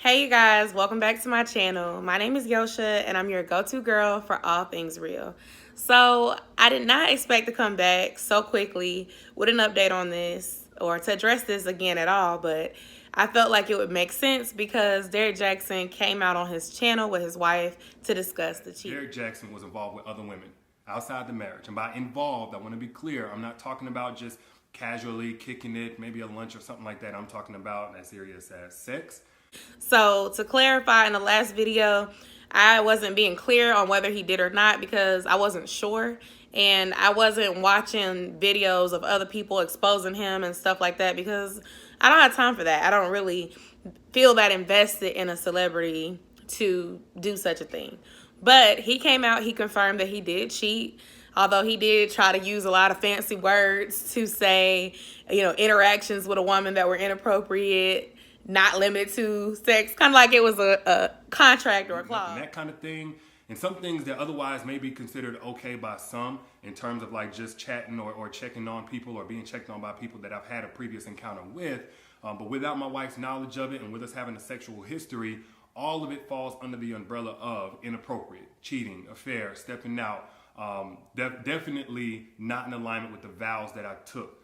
Hey you guys, welcome back to my channel. My name is Yosha and I'm your go-to girl for all things real. So I did not expect to come back so quickly with an update on this or to address this again at all, but I felt like it would make sense because Derrick Jaxn came out on his channel with his wife to discuss the cheating. Derrick Jaxn was involved with other women outside the marriage. And by involved, I want to be clear, I'm not talking about just casually kicking it, maybe a lunch or something like that. I'm talking about as serious as sex. So to clarify, in the last video, I wasn't being clear on whether he did or not because I wasn't sure. And I wasn't watching videos of other people exposing him and stuff like that because I don't have time for that. I don't really feel that invested in a celebrity to do such a thing. But he came out, he confirmed that he did cheat. Although he did try to use a lot of fancy words to say, interactions with a woman that were inappropriate, not limited to sex, kind of like it was a contract or a clause. And that kind of thing. And some things that otherwise may be considered okay by some in terms of like just chatting or checking on people or being checked on by people that I've had a previous encounter with. But without my wife's knowledge of it and with us having a sexual history, all of it falls under the umbrella of inappropriate, cheating, affair, stepping out. Definitely not in alignment with the vows that I took.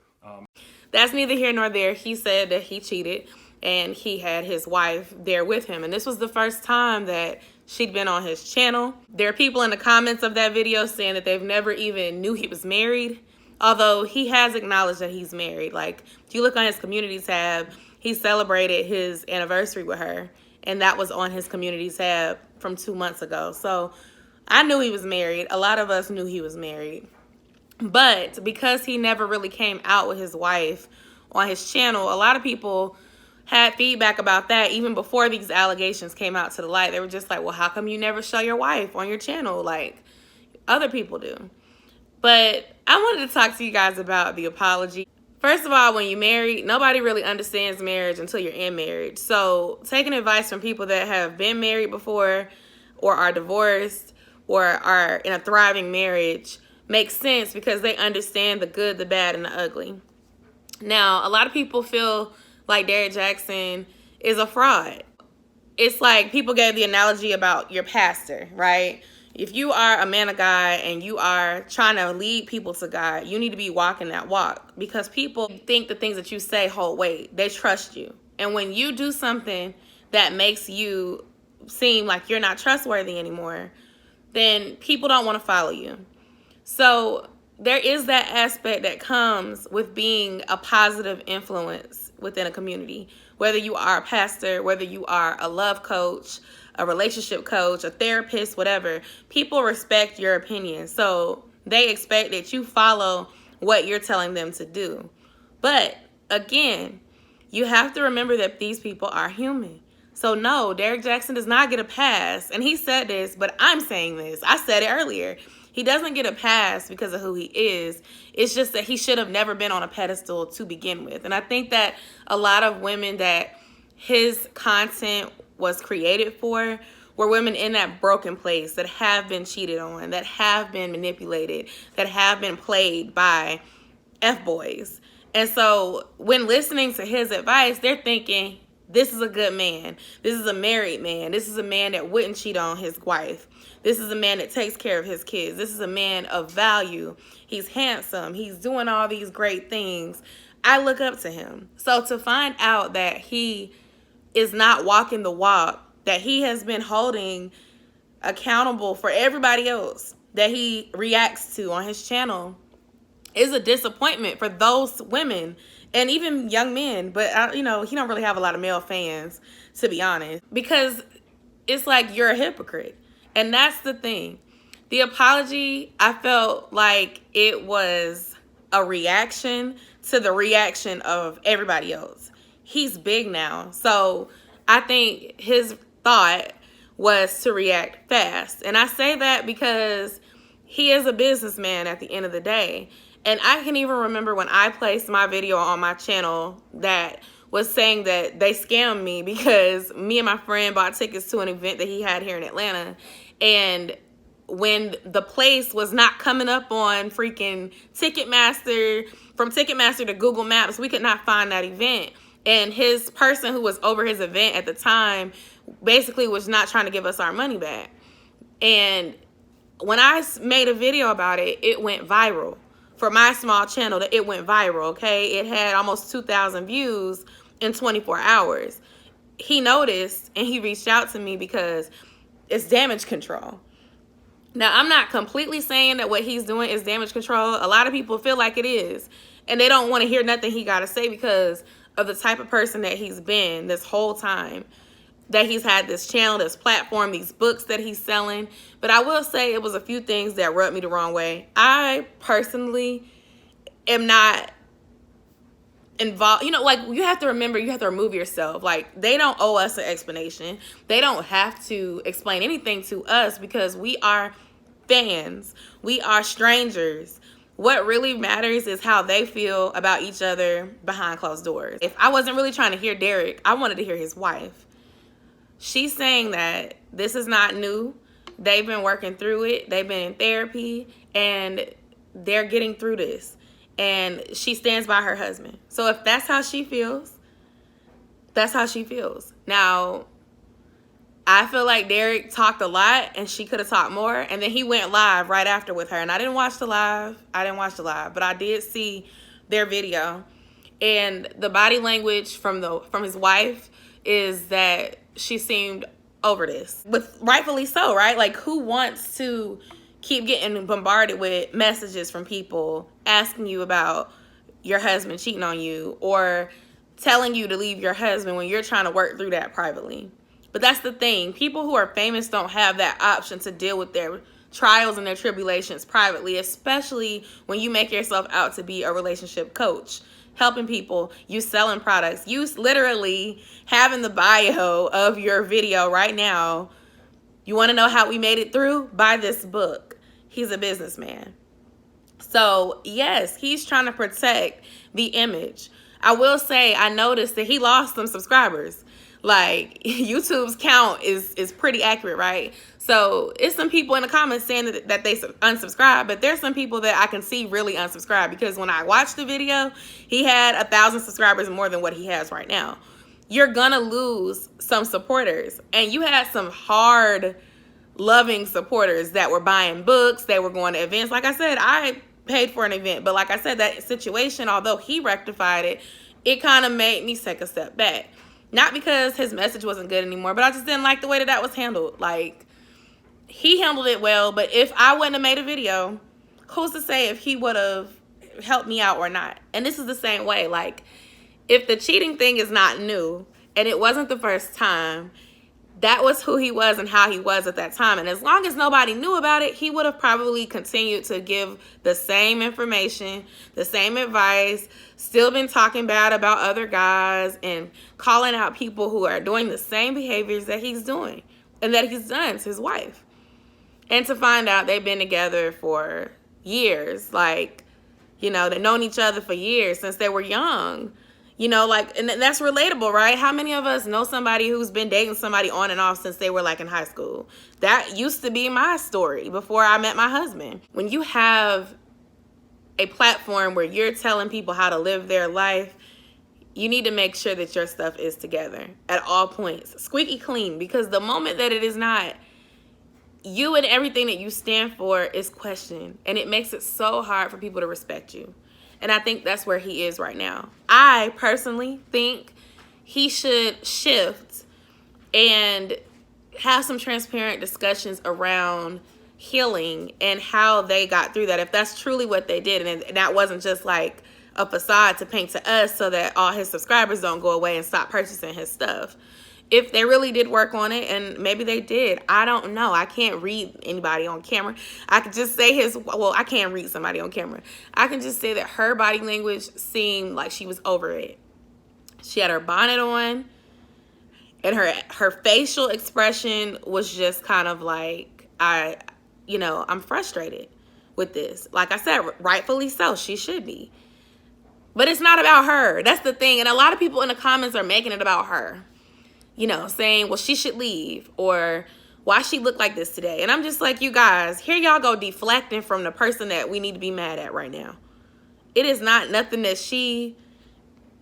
That's neither here nor there. He said that he cheated and he had his wife there with him. And this was the first time that she'd been on his channel. There are people in the comments of that video saying that they've never even knew he was married. Although he has acknowledged that he's married. Like, if you look on his community tab, he celebrated his anniversary with her. And that was on his community tab from 2 months ago. So I knew he was married. A lot of us knew he was married. But because he never really came out with his wife on his channel, a lot of people had feedback about that even before these allegations came out to the light. They were just like, well, how come you never show your wife on your channel like other people do? But I wanted to talk to you guys about the apology. First of all, when you're married, nobody really understands marriage until you're in marriage. So taking advice from people that have been married before or are divorced or are in a thriving marriage makes sense because they understand the good, the bad, and the ugly. Now, a lot of people feel like Derrick Jaxn is a fraud. It's like people gave the analogy about your pastor, right? If you are a man of God and you are trying to lead people to God, you need to be walking that walk because people think the things that you say hold weight. They trust you. And when you do something that makes you seem like you're not trustworthy anymore, then people don't want to follow you. So there is that aspect that comes with being a positive influence within a community. Whether you are a pastor, whether you are a love coach, a relationship coach, a therapist, whatever, people respect your opinion. So they expect that you follow what you're telling them to do. But again, you have to remember that these people are human. So no, Derrick Jaxn does not get a pass. And he said this, but I'm saying this. I said it earlier. He doesn't get a pass because of who he is. It's just that he should have never been on a pedestal to begin with. And I think that a lot of women that his content was created for were women in that broken place that have been cheated on, that have been manipulated, that have been played by F-boys. And so when listening to his advice, they're thinking, this is a good man. This is a married man. This is a man that wouldn't cheat on his wife. This is a man that takes care of his kids. This is a man of value. He's handsome. He's doing all these great things. I look up to him. So to find out that he is not walking the walk, that he has been holding accountable for everybody else that he reacts to on his channel is a disappointment for those women and even young men. But, he don't really have a lot of male fans, to be honest, because it's like you're a hypocrite. And that's the thing. The apology, I felt like it was a reaction to the reaction of everybody else. He's big now. So I think his thought was to react fast. And I say that because he is a businessman at the end of the day. And I can even remember when I placed my video on my channel that was saying that they scammed me because me and my friend bought tickets to an event that he had here in Atlanta. And when the place was not coming up on freaking Ticketmaster, from Ticketmaster to Google Maps, we could not find that event. And his person who was over his event at the time basically was not trying to give us our money back. And when I made a video about it, it went viral. For my small channel, it went viral, okay? It had almost 2,000 views in 24 hours. He noticed and he reached out to me because it's damage control. Now, I'm not completely saying that what he's doing is damage control. A lot of people feel like it is. And they don't want to hear nothing he got to say because of the type of person that he's been this whole time. That he's had this channel, this platform, these books that he's selling. But I will say it was a few things that rubbed me the wrong way. I personally am not involved. You know, like, you have to remember, you have to remove yourself. Like, they don't owe us an explanation. They don't have to explain anything to us because we are fans. We are strangers. What really matters is how they feel about each other behind closed doors. If I wasn't really trying to hear Derrick, I wanted to hear his wife. She's saying that this is not new. They've been working through it. They've been in therapy and they're getting through this. And she stands by her husband. So if that's how she feels, that's how she feels. Now, I feel like Derrick talked a lot and she could have talked more. And then he went live right after with her. And I didn't watch the live. But I did see their video. And the body language from his wife is that she seemed over this. But rightfully so, right? Like, who wants to keep getting bombarded with messages from people asking you about your husband cheating on you or telling you to leave your husband when you're trying to work through that privately? But that's the thing. People who are famous don't have that option to deal with their trials and their tribulations privately, especially when you make yourself out to be a relationship coach, helping people, you selling products, you literally have in the bio of your video right now, you want to know how we made it through? Buy this book. He's a businessman. So yes, he's trying to protect the image. I will say I noticed that he lost some subscribers. Like, YouTube's count is pretty accurate, right? So it's some people in the comments saying that they unsubscribe, but there's some people that I can see really unsubscribe because when I watched the video, he had 1,000 subscribers more than what he has right now. You're gonna lose some supporters, and you had some hard, loving supporters that were buying books, they were going to events. Like I said, I paid for an event, but like I said, that situation, although he rectified it, it kind of made me take a step back. Not because his message wasn't good anymore, but I just didn't like the way that was handled. Like, he handled it well, but if I wouldn't have made a video, who's to say if he would have helped me out or not? And this is the same way. Like, if the cheating thing is not new and it wasn't the first time, that was who he was and how he was at that time. And as long as nobody knew about it, he would have probably continued to give the same information, the same advice, still been talking bad about other guys and calling out people who are doing the same behaviors that he's doing and that he's done to his wife. And to find out they've been together for years, like, you know, they've known each other for years since they were young. You know, like, and that's relatable, right? How many of us know somebody who's been dating somebody on and off since they were like in high school? That used to be my story before I met my husband. When you have a platform where you're telling people how to live their life, you need to make sure that your stuff is together at all points. Squeaky clean, because the moment that it is not, you and everything that you stand for is questioned. And it makes it so hard for people to respect you. And I think that's where he is right now. I personally think he should shift and have some transparent discussions around healing and how they got through that. If that's truly what they did, and that wasn't just like a facade to paint to us so that all his subscribers don't go away and stop purchasing his stuff. If they really did work on it, and maybe they did, I don't know. I can't read anybody on camera. I could just say I can't read somebody on camera. I can just say that her body language seemed like she was over it. She had her bonnet on, and her facial expression was just kind of like, I'm frustrated with this. Like I said, rightfully so, she should be. But it's not about her. That's the thing. And a lot of people in the comments are making it about her. You know, saying, well, she should leave, or why she look like this today. And I'm just like, you guys, here y'all go deflecting from the person that we need to be mad at right now. It is not nothing that she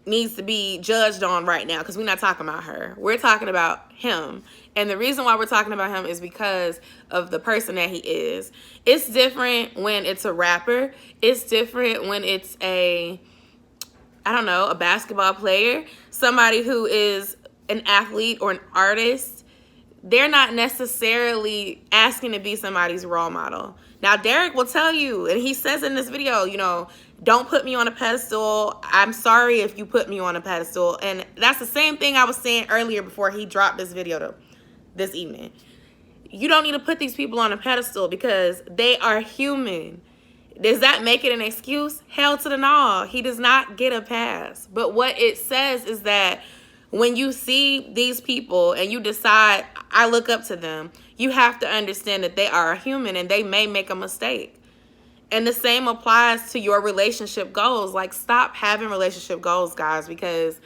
needs to be judged on right now, because we're not talking about her. We're talking about him. And the reason why we're talking about him is because of the person that he is. It's different when it's a rapper. It's different when it's a basketball player, somebody who is an athlete or an artist. They're not necessarily asking to be somebody's role model. Now, Derrick will tell you, and he says in this video, don't put me on a pedestal. I'm sorry if you put me on a pedestal. And that's the same thing I was saying earlier before he dropped this video this evening. You don't need to put these people on a pedestal because they are human. Does that make it an excuse? Hell to the no. He does not get a pass. But what it says is that when you see these people and you decide, I look up to them, you have to understand that they are a human and they may make a mistake. And the same applies to your relationship goals. Like, stop having relationship goals, guys, because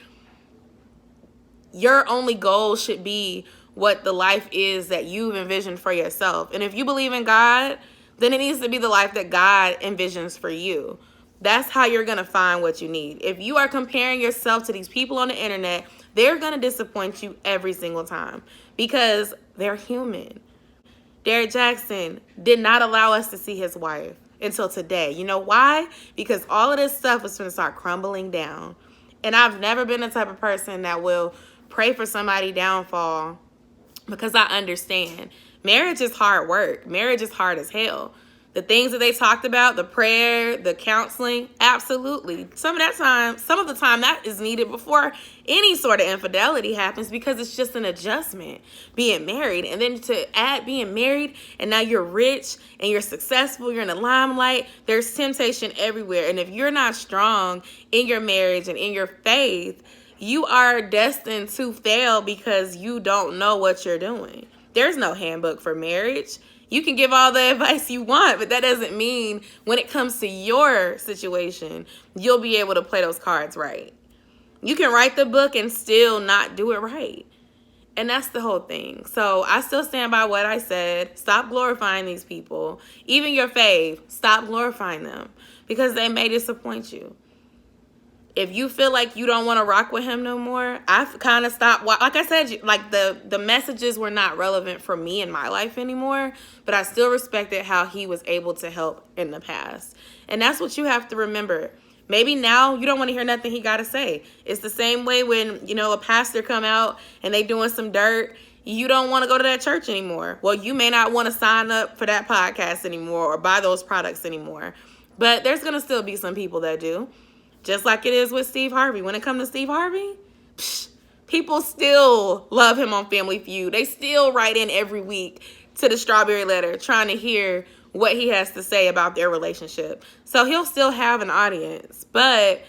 your only goal should be what the life is that you've envisioned for yourself. And if you believe in God, then it needs to be the life that God envisions for you. That's how you're going to find what you need. If you are comparing yourself to these people on the internet, they're going to disappoint you every single time because they're human. Derrick Jaxn did not allow us to see his wife until today. You know why? Because all of this stuff is going to start crumbling down. And I've never been the type of person that will pray for somebody's downfall, because I understand marriage is hard work. Marriage is hard as hell. The things that they talked about, the prayer, the counseling, absolutely. Some of the time that is needed before any sort of infidelity happens, because it's just an adjustment being married. And then to add being married and now you're rich and you're successful, you're in the limelight, there's temptation everywhere. And if you're not strong in your marriage and in your faith, you are destined to fail because you don't know what you're doing. There's no handbook for marriage. You can give all the advice you want, but that doesn't mean when it comes to your situation, you'll be able to play those cards right. You can write the book and still not do it right. And that's the whole thing. So I still stand by what I said. Stop glorifying these people. Even your fave, stop glorifying them because they may disappoint you. If you feel like you don't want to rock with him no more, I've kind of stopped. Like I said, like the messages were not relevant for me in my life anymore, but I still respected how he was able to help in the past. And that's what you have to remember. Maybe now you don't want to hear nothing he got to say. It's the same way when, a pastor come out and they doing some dirt. You don't want to go to that church anymore. Well, you may not want to sign up for that podcast anymore or buy those products anymore. But there's going to still be some people that do. Just like it is with Steve Harvey. When it comes to Steve Harvey, people still love him on Family Feud. They still write in every week to the Strawberry Letter trying to hear what he has to say about their relationship. So he'll still have an audience. But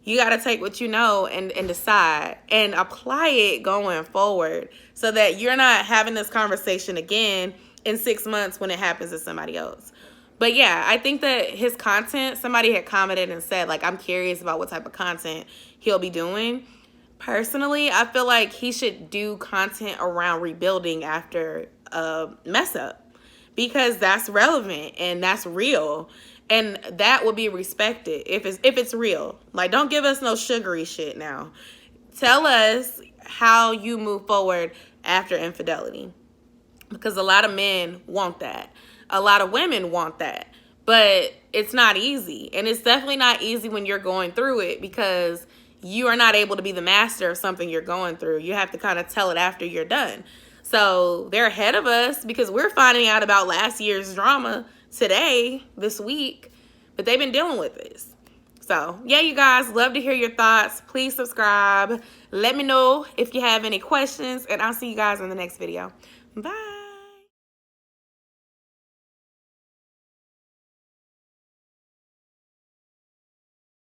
you got to take what you know and decide and apply it going forward so that you're not having this conversation again in 6 months when it happens to somebody else. But yeah, I think that his content, somebody had commented and said, like, I'm curious about what type of content he'll be doing. Personally, I feel like he should do content around rebuilding after a mess up because that's relevant and that's real. And that will be respected if it's real. Like, don't give us no sugary shit now. Tell us how you move forward after infidelity, because a lot of men want that. A lot of women want that, but it's not easy. And it's definitely not easy when you're going through it because you are not able to be the master of something you're going through. You have to kind of tell it after you're done. So they're ahead of us because we're finding out about last year's drama today, this week, but they've been dealing with this. So yeah, you guys, love to hear your thoughts. Please subscribe. Let me know if you have any questions, and I'll see you guys in the next video. Bye.